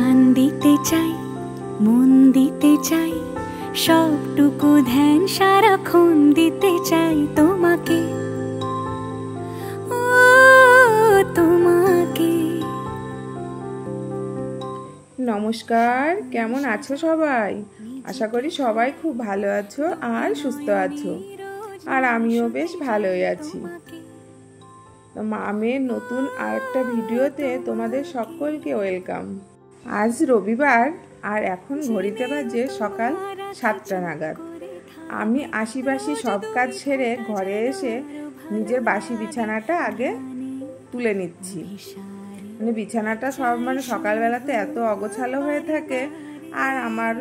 প্রাণ দিতে চাই, মন দিতে চাই, সবটুকু ধ্যান সারাক্ষণ দিতে চাই তোমাকে, ও তোমাকে। নমস্কার, কেমন আছো সবাই? আশা করি সবাই খুব ভালো আছো আর সুস্থ আছো, আর আমিও বেশ ভালোই আছি। মামের নতুন আরেকটা ভিডিওতে তোমাদের সকলকে ওয়েলকাম। আজ রবিবার আর এখন ঘড়িতে বাজে সকাল 7টা নাগাদ। আমি আশিপাশি সব কাজ সেরে ঘরে এসে নিজের বাসি বিছানাটা আগে তুলে নিচ্ছি। বিছানাটা সব সকালবেলাতে এত অগোছালো হয়ে থাকে, আর আমার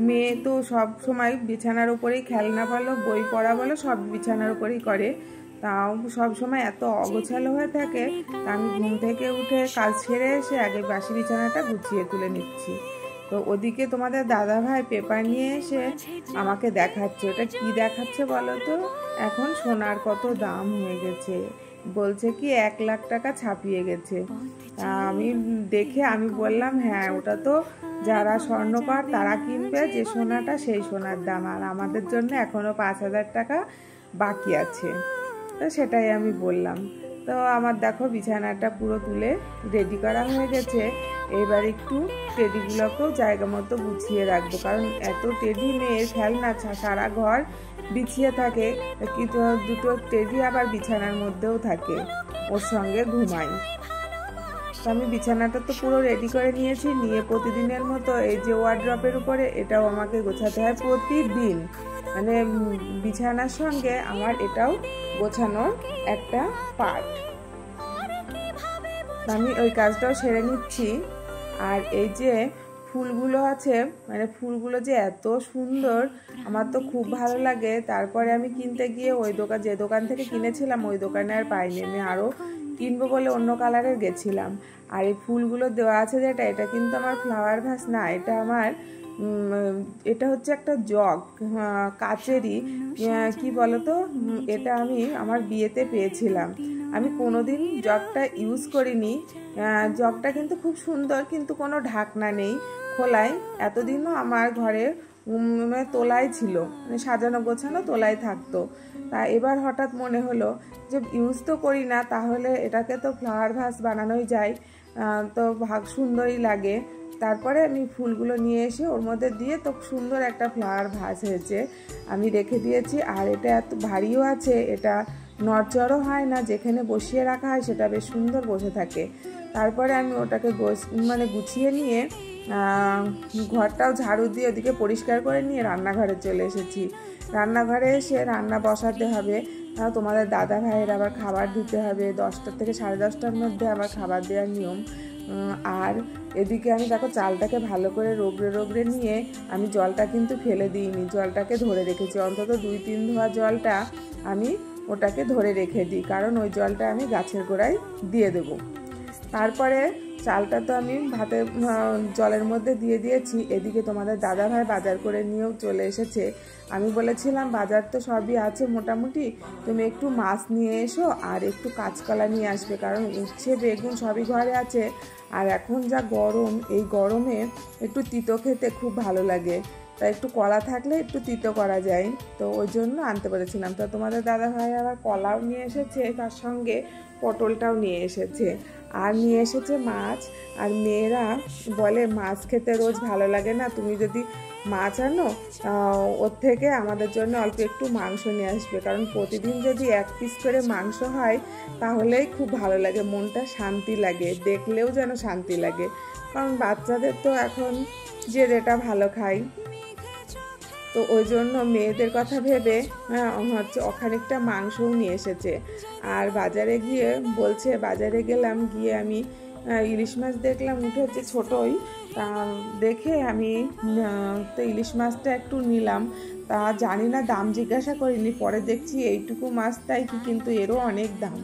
মেয়ে তো সব সময় বিছানার উপরেই খেলনা বলো, বই পড়া বলো, সব বিছানার উপরেই করে। তাও সব সময় এত অগোছালো হয়ে থাকে, তা আমি ঘুম থেকে উঠে কাজ ছেড়ে এসে আগে বাসি বিছানাটা গুছিয়ে তুলে নিচ্ছি। তো ওদিকে তোমাদের দাদা ভাই পেপার নিয়ে এসে আমাকে দেখাচ্ছে। ওটা কি দেখাচ্ছে বলো তো? এখন সোনার কত দাম হয়ে গেছে, বলছে কি 1 লাখ টাকা ছাপিয়ে গেছে। আমি দেখে আমি বললাম, হ্যাঁ ওটা তো যারা স্বর্ণকার তারা কিনবে যে সোনাটা, সেই সোনার দাম, আর আমাদের জন্য এখনো 5,000 টাকা বাকি আছে। তো সেটাই আমি বললাম। তো আমার দেখো বিছানাটা পুরো তুলে রেডি করা হয়ে গেছে। এবার একটু টেডিগুলোকেও জায়গা মতো গুছিয়ে রাখবো, কারণ এত টেডি মেয়ের খেলনা সারা ঘর বিছিয়ে থাকে, কিন্তু দুটো টেডি আবার বিছানার মধ্যেও থাকে, ওর সঙ্গে ঘুমাই। তো আমি বিছানাটা তো পুরো রেডি করে নিয়েছি, নিয়ে প্রতিদিনের মতো এই যে ওয়ার্ড্রপের উপরে এটাও আমাকে গোছাতে হয় প্রতিদিন। বিছানার সঙ্গে আমার এটাও গোছানোর একটা পার্ট। আমি ওই কাজটাও সেরে নিচ্ছি। আর এই যে ফুলগুলো আছে, ফুলগুলো যে এত সুন্দর, আমার তো খুব ভালো লাগে। তারপরে আমি কিনতে গিয়ে যে দোকান থেকে কিনেছিলাম ওই দোকানে আর পাইনি, আমি আরও কিনবো বলে অন্য কালারের গেছিলাম। আর এই ফুলগুলো দেওয়া আছে যেটা, এটা কিন্তু আমার ফ্লাওয়ার ভাস না, এটা হচ্ছে একটা জগ, কাচেরই। কি বলতো, এটা আমি আমার বিয়েতে পেয়েছিলাম। আমি কোনোদিন জগটা ইউজ করিনি। জগটা কিন্তু খুব সুন্দর, কিন্তু কোনো ঢাকনা নেই খোলায়। এতদিনও আমার ঘরে তোলাই ছিল, সাজানো গোছানো তোলাই থাকতো। তা এবার হঠাৎ মনে হলো যে ইউজ তো করি না, তাহলে এটাকে তো ফ্লাওয়ার ভাস বানানোই যায়, তো সুন্দরই লাগে। তারপরে আমি ফুলগুলো নিয়ে এসে ওর মধ্যে দিয়ে তো সুন্দর একটা ফ্লাওয়ার ভাস হয়েছে, আমি রেখে দিয়েছি। আর এটা এত ভারীও আছে, এটা নড়চড়ও হয় না, যেখানে বসিয়ে রাখা হয় সেটা বেশ সুন্দর বসে থাকে। তারপরে আমি ওটাকে গুছিয়ে নিয়ে ঘরটাও ঝাড়ু দিয়ে ওদিকে পরিষ্কার করে নিয়ে রান্নাঘরে চলে এসেছি। রান্নাঘরে এসে রান্না বসাতে হবে, তোমাদের দাদা ভাইয়ের আবার খাবার দিতে হবে, 10টা থেকে 10:30টার মধ্যে আবার খাবার দেওয়ার নিয়ম। আর এদিকে আমি দেখো চালটাকে ভালো করে রগড়ে নিয়ে, আমি জলটা কিন্তু ফেলে দিইনি, জলটাকে ধরে রেখেছি। অন্তত 2-3 ধোয়া জলটা আমি ওটাকে ধরে রেখে দিই, কারণ ওই জলটা আমি গাছের গোড়ায় দিয়ে দেব। তারপরে চালটা তো আমি জলের মধ্যে দিয়ে দিয়েছি। এদিকে তোমাদের দাদা ভাই বাজার করে নিয়েও চলে এসেছে। আমি বলেছিলাম বাজার তো সবই আছে মোটামুটি, তুমি একটু মাছ নিয়ে এসো আর একটু কাঁচকলা নিয়ে আসবে, কারণ উচ্ছে বেগুন সবই ঘরে আছে। আর এখন যা গরম, এই গরমে একটু তিতো খেতে খুব ভালো লাগে, তাই একটু কলা থাকলে একটু তিতো করা যায়, তো ওই জন্য আনতে পেরেছিলাম। তো তোমাদের দাদা ভাই আবার কলাও নিয়ে এসেছে, তার সঙ্গে পটলটাও নিয়ে এসেছে, আর নিয়ে এসেছে মাছ। আর মেয়েরা বলে মাছ খেতে রোজ ভালো লাগে না, তুমি যদি মাছ আনো ওর থেকে আমাদের জন্য অল্প একটু মাংস নিয়ে আসবে, কারণ প্রতিদিন যদি 1 পিস করে মাংস হয় তাহলেই খুব ভালো লাগে, মনটা শান্তি লাগে, দেখলেও যেন শান্তি লাগে। কারণ বাচ্চাদের তো এখন যে যেটা ভালো খায়, তো ওই জন্য মেয়েদের কথা ভেবে খানিকটা মাংসও নিয়ে এসেছে। আর বাজারে গিয়ে বলছে, বাজারে গেলাম, গিয়ে আমি ইলিশ মাছ দেখলাম উঠেছে ছোটোই, তা দেখে আমি তো ইলিশ মাছটা একটু নিলাম। তা জানি না, দাম জিজ্ঞাসা করিনি, পরে দেখছি এইটুকু মাছটাই কি, কিন্তু এরও অনেক দাম।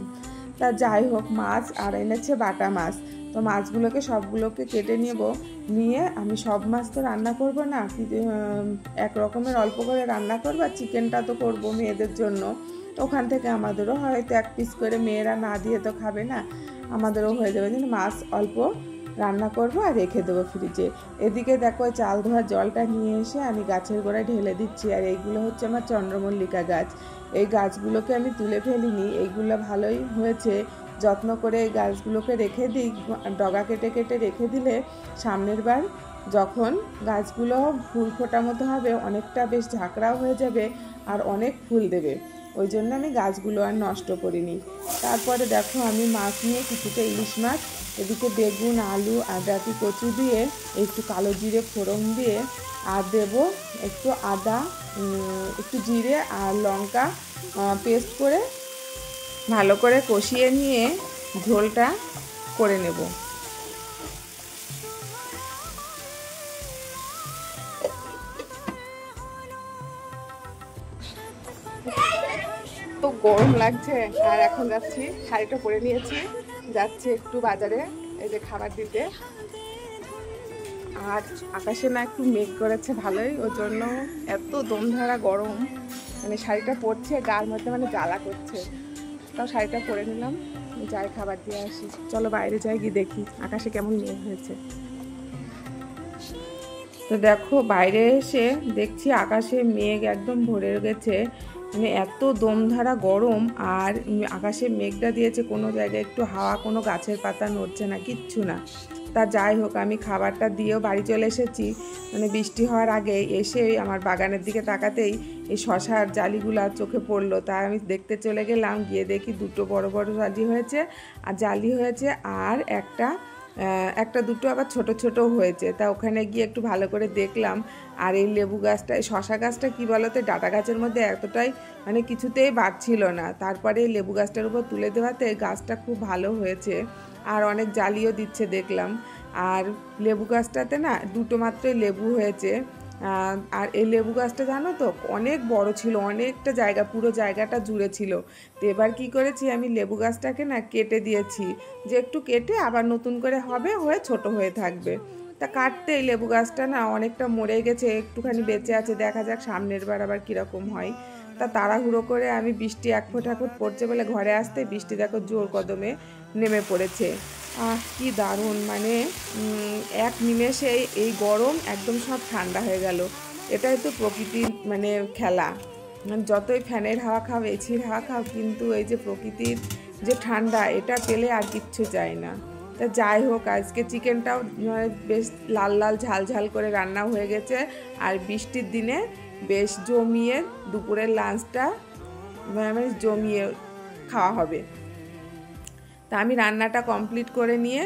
তা যাই হোক, মাছ আর এনেছে বাটা মাছ। তো মাছগুলোকে সবগুলোকে কেটে নিয়ে আমি সব মাছ তো রান্না করব না, এক রকমের অল্প করে রান্না করবো, আর চিকেনটা তো করবো মেয়েদের জন্য। ওখান থেকে আমাদেরও হয়তো 1 পিস করে, মেয়েরা না দিয়ে তো খাবে না, আমাদেরও হয়ে যাবে। কিন্তু মাছ অল্প রান্না করব আর রেখে দেবো ফ্রিজে। এদিকে দেখো চাল ধোয়ার জলটা নিয়ে এসে আমি গাছের গোড়ায় ঢেলে দিচ্ছি। আর এইগুলো হচ্ছে আমার চন্দ্রমল্লিকা গাছ। এই গাছগুলোকে আমি তুলে ফেলিনি, এইগুলো ভালোই হয়েছে। যত্ন করে এই গাছগুলোকে রেখে দিই, ডগা কেটে কেটে রেখে দিলে সামনের বার যখন গাছগুলো ফুল ফোটা মতো হবে অনেকটা বেশ ঝাঁকড়াও হয়ে যাবে আর অনেক ফুল দেবে। ওই জন্য আমি গাছগুলো আর নষ্ট করিনি। তারপরে দেখো আমি মাছ নিয়ে কিছুটা ইলিশ মাছ, এদিকে বেগুন, আলু, আদাটি কচু দিয়ে একটু কালো জিরে ফোড়ন দিয়ে আর দেব একটু আদা, একটু জিরে আর লঙ্কা পেস্ট করে ভালো করে কষিয়ে নিয়ে ঝোলটা করে নেব। তো গরম লাগছে আর এখন যাচ্ছি, শাড়িটা পরে নিয়েছি, যাচ্ছি একটু বাজারে এই যে খাবার দিতে। আর আকাশে না একটু মেঘ করেছে ভালোই, ওই জন্য এত দমধারা গরম, মানে শাড়িটা পরছে গার মধ্যে মানে জ্বালা করছে। তাও শাড়িটা পরে নিলাম, যাই খাবার দিয়ে আসি। চলো বাইরে যাই, গিয়ে দেখি আকাশে কেমন মেঘ হয়েছে। তো দেখো বাইরে এসে দেখছি আকাশে মেঘ একদম ভরে গেছে, মানে এত দমধারা গরম। আর আকাশে মেঘটা দিয়েছে, কোনো জায়গায় একটু হাওয়া, কোনো গাছের পাতা নড়ছে না, কিচ্ছু না। তা যাই হোক, আমি খাবারটা দিয়েও বাড়ি চলে এসেছি। মানে বৃষ্টি হওয়ার আগে এসে আমার বাগানের দিকে তাকাতেই এই শশার জালিগুলো চোখে পড়লো। তাই আমি দেখতে চলে গেলাম, গিয়ে দেখি দুটো বড় বড় জালি হয়েছে আর জালি হয়েছে, আর একটা দুটো আবার ছোট ছোট হয়েছে। তা ওখানে গিয়ে একটু ভালো করে দেখলাম। আর এই লেবু গাছটা, এই শশা গাছটা কী বলতো, ডাটা গাছের মধ্যে এতটাই মানে কিছুতেই বাড়ছিল না। তারপরে এই লেবু গাছটার উপর তুলে দেওয়াতে গাছটা খুব ভালো হয়েছে আর অনেক জালিও দিচ্ছে দেখলাম। আর লেবু গাছটাতে না দুটো মাত্রই লেবু হয়েছে। আর এই লেবু গাছটা জানো তো অনেক বড় ছিল, অনেকটা জায়গা, পুরো জায়গাটা জুড়ে ছিল। তো এবার কী করেছি, আমি লেবু গাছটাকে না কেটে দিয়েছি, যে একটু কেটে আবার নতুন করে হয়ে ছোট হয়ে থাকবে। তা কাটতে এই লেবু গাছটা না অনেকটা মরে গেছে, একটুখানি বেঁচে আছে, দেখা যাক সামনের বার আবার কীরকম হয়। তা তাড়াহুড়ো করে আমি, বৃষ্টি এক ফোঁট পড়ছে বলে ঘরে আসতে বৃষ্টি দেখো জোর কদমে নেমে পড়েছে। কি দারুণ, মানে এক নিমেষেই এই গরম একদম সব ঠান্ডা হয়ে গেল। এটাই তো প্রকৃতির মানে খেলা। মানে যতই ফ্যানের হাওয়া খাও, এসির হাওয়া খাও, কিন্তু এই যে প্রকৃতির যে ঠান্ডা, এটা পেলে আর কিচ্ছু চাই না। তা যাই হোক, আজকে চিকেনটাও বেশ লাল লাল ঝাল ঝাল করে রান্না হয়ে গেছে। আর বৃষ্টির দিনে বেশ জমিয়ে দুপুরের লাঞ্চটা বেশ জমিয়ে খাওয়া হবে। তা আমি রান্নাটা কমপ্লিট করে নিয়ে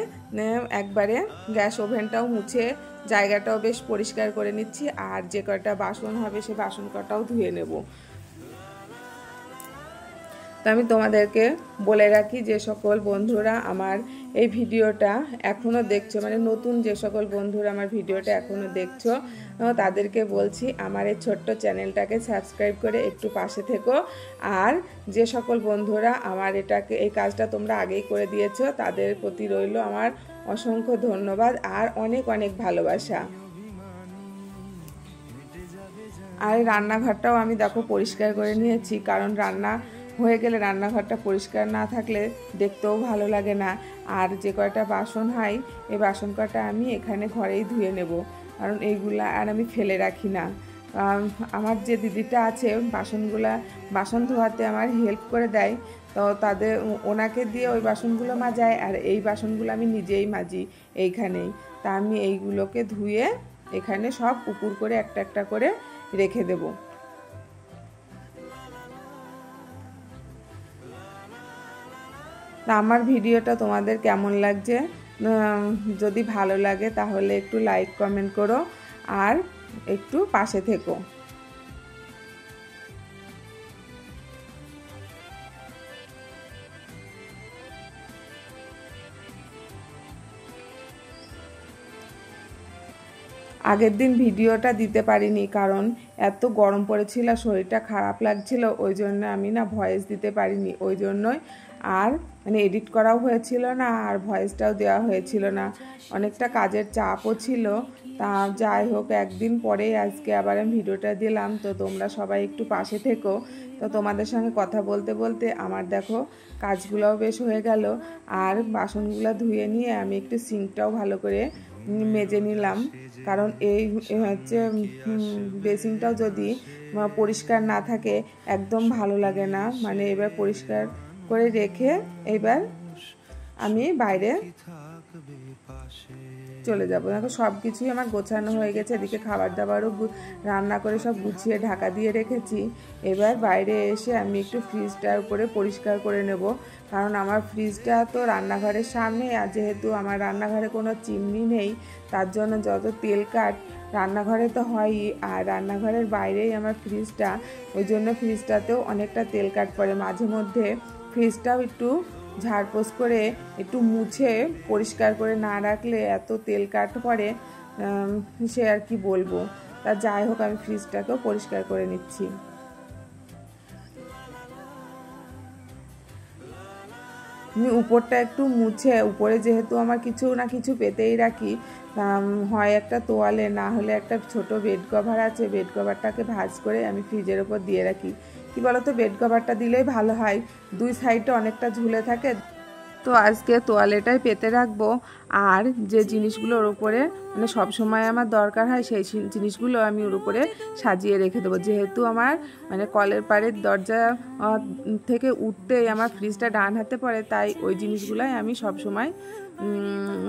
একবারে গ্যাস ওভেনটাও মুছে জায়গাটাও বেশ পরিষ্কার করে নিচ্ছি। আর যে কটা বাসন হবে সে বাসন কটাও ধুয়ে নেব। তো আমি তোমাদেরকে বলে রাখি, যে সকল বন্ধুরা আমার এই ভিডিওটা এখনও দেখছো, মানে নতুন যে সকল বন্ধুরা আমার ভিডিওটা এখনও দেখছো, তাদেরকে বলছি আমার এই ছোট্ট চ্যানেলটাকে সাবস্ক্রাইব করে একটু পাশে থেকো। আর যে সকল বন্ধুরা আমার এই কাজটা তোমরা আগেই করে দিয়েছো, তাদের প্রতি রইল আমার অসংখ্য ধন্যবাদ আর অনেক অনেক ভালোবাসা। আর রান্নাঘরটাও আমি দেখো পরিষ্কার করে নিয়েছি, কারণ রান্না হয়ে গেলে রান্নাঘরটা পরিষ্কার না থাকলে দেখতেও ভালো লাগে না। আর যে কয়টা বাসন হয়, এই বাসন কটা আমি এখানে ঘরেই ধুয়ে নেব, কারণ এইগুলা আর আমি ফেলে রাখি না। আমার যে দিদিটা আছে বাসন ধোয়াতে আমার হেল্প করে দেয়, তো ওনাকে দিয়ে ওই বাসনগুলো মাজায়, আর এই বাসনগুলো আমি নিজেই মাজি এইখানেই। তা আমি এইগুলোকে ধুয়ে এখানে সব উপুর করে একটা একটা করে রেখে দেবো। তা আমার ভিডিওটা তোমাদের কেমন লাগছে, যদি ভালো লাগে তাহলে একটু লাইক কমেন্ট করো আর একটু পাশে থেকো। আগের দিন ভিডিওটা দিতে পারিনি, কারণ এত গরম পড়েছিল, শরীরটা খারাপ লাগছিল, ওই জন্য আমি না ভয়েস দিতে পারিনি। ওই জন্যই আর মানে এডিট করাও হয়েছিল না, আর ভয়েসটাও দেওয়া হয়েছিল না। অনেকটা কাজের চাপও ছিল। তা যাই হোক, একদিন পরেই আজকে আবার আমি ভিডিওটা দিলাম। তো তোমরা সবাই একটু পাশে থেকো। তো তোমাদের সঙ্গে কথা বলতে বলতে আমার দেখো কাজগুলোও বেশ হয়ে গেল। আর বাসনগুলো ধুয়ে নিয়ে আমি একটু সিঙ্কটাও ভালো করে মেজে নিলাম, কারণ এই হচ্ছে বেসিনটাও যদি পরিষ্কার না থাকে একদম ভালো লাগে না। মানে এবার পরিষ্কার করে রেখে এবার আমি বাইরে চলে যাবো। দেখো সব কিছুই আমার গোছানো হয়ে গেছে, এদিকে খাবার দাবারও রান্না করে সব গুছিয়ে ঢাকা দিয়ে রেখেছি। এবার বাইরে এসে আমি একটু ফ্রিজটার উপরে পরিষ্কার করে নেব, কারণ আমার ফ্রিজটা তো রান্নাঘরের সামনে, আর যেহেতু আমার রান্নাঘরে কোনো চিমনি নেই তার জন্য যত তেল কাট রান্নাঘরে তো হয়ই, আর রান্নাঘরের বাইরেই আমার ফ্রিজটা, ওই জন্য ফ্রিজটাতেও অনেকটা তেল কাট পড়ে। মাঝে মধ্যে ফ্রিজটাও একটু ঝাড়পোছ করে একটু মুছে পরিষ্কার করে না রাখলে এত তেল কাট পড়ে, সে আর কি বলবো। তা যাই হোক, আমি ফ্রিজটাকেও পরিষ্কার করে নিচ্ছি। আমি উপরটা একটু মুছে, উপরে যেহেতু আমার কিছু না কিছু পেতেই রাখি, হয় একটা তোয়ালে, না হলে একটা ছোট বেড কভার আছে, বেড কভারটাকে ভাঁজ করে আমি ফ্রিজের ওপর দিয়ে রাখি। কি বলতো, বেড কভারটা দিলেই ভালো হয়, দুই সাইডে অনেকটা ঝুলে থাকে। তো আজকে তোয়ালেটাই পেতে রাখবো, আর যে জিনিসগুলো ওর উপরে মানে সবসময় আমার দরকার হয় সেই জিনিসগুলো আমি ওর উপরে সাজিয়ে রেখে দেবো। যেহেতু আমার মানে কলের পাড়ের দরজা থেকে উঠতেই আমার ফ্রিজটা ডান হাতে পড়ে, তাই ওই জিনিসগুলোই আমি সবসময়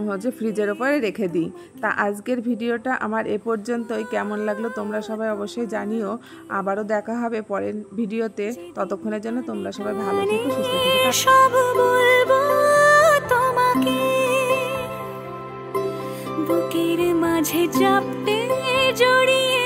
হচ্ছে ফ্রিজের ওপরে রেখে দিই। তা আজকের ভিডিওটা আমার এ পর্যন্তই। কেমন লাগলো তোমরা সবাই অবশ্যই জানিও। আবারও দেখা হবে পরের ভিডিওতে। ততক্ষণের জন্য তোমরা সবাই ভালো থেকো, সুস্থ থেকো। সব বলবো তোমাকে, বুকের মাঝে চাপতে জড়িয়ে